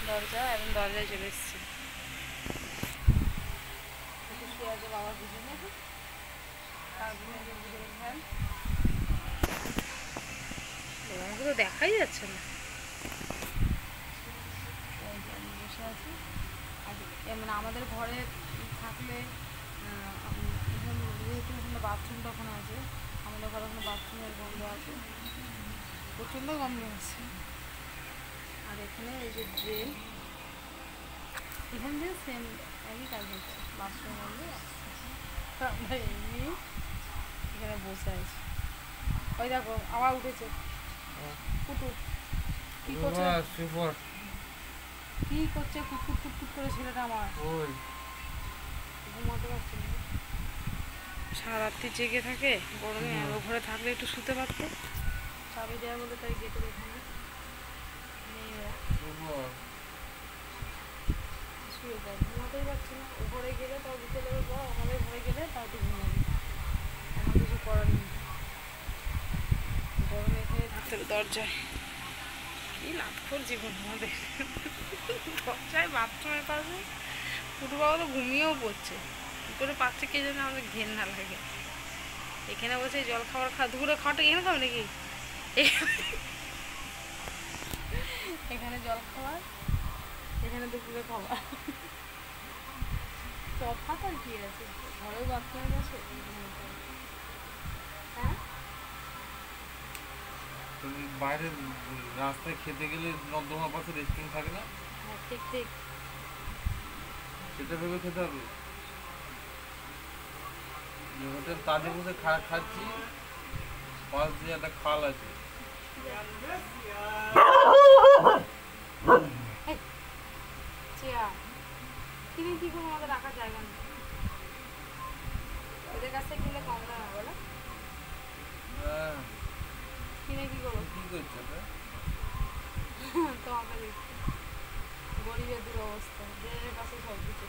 দরজা এবং দরজায় চলে এসেছি। শুয়ে আছে বাবার পিছনে, তার পিছনে ফ্যান, আমাকে তো দেখাই যাচ্ছে না। বসে আছি। মানে আমাদের ঘরে থাকলে যেহেতু ওখানে বাথরুমটা ওখানে আছে, আমাদের ঘরে ওখানে বাথরুমের গন্ধ আছে, প্রচণ্ড গন্ধ আছে। আর এখানে এই যে ড্রেন, এখান থেকে সেম একই কাজ হচ্ছে, বাথরুম গন্ধে আমরা এমনি এখানে বসে আছি। ওই দেখো আবার উঠেছে কুটু, কি করছে কি করছে কুটকুট কুটকুট করে ছেলেটা আমার, ঘুমাতে পারছে না, সারা রাত্রি জেগে থাকে গরমে। ও ঘরে থাকলে একটু শুতে পারতো, চাবি দেওয়া বলে তাই গেটের এখানে শুয়ে যায়, ঘুমাতেই পারছে না। ও ঘরে গেলে তাও বিকেলের পর, আমাদের ঘরে গেলে তাও একটু ঘুমাবে, আমার কিছু করার নেই। গরমে এখানে থাকতে হবে দরজায়, কি লাভখোর জীবন আমাদের। দরজায় বাথরুমের পাশে পুটু বাবা তো ঘুমিয়েও পড়ছে, কী করে পাচ্ছে কে যেন, আমাদের ঘেন্না লাগে। এখানে বসে জল খাবার দুপুরে খাওয়াটা এখানে খাবে নাকি, এখানে জল খাবার, এখানে দুপুরে খাবার, তফাৎ আর কি আছে, ঘরেও বাথরুমের পাশে। হ্যাঁ বাইরে রাস্তায় খেতে গেলে নর্দমার পাশে রেস্টুরেন্ট থাকে না? হ্যাঁ ঠিক ঠিক, সেটা ভেবে খেতে হবে। হোটেল তাজে বসে খাচ্ছি, পাশ দিয়ে একটা খাল আছে, চেয়ার কিনে কি করবো, আমাদের রাখার জায়গা নেই, ওদের কাছ থেকে কিনলে কম দাম হবে বলো, কিনে কি করবো, কি করছো তোমাকে দেখছি গরিবের দুরবস্থা, ড্রেনের পাশে সব কিছু।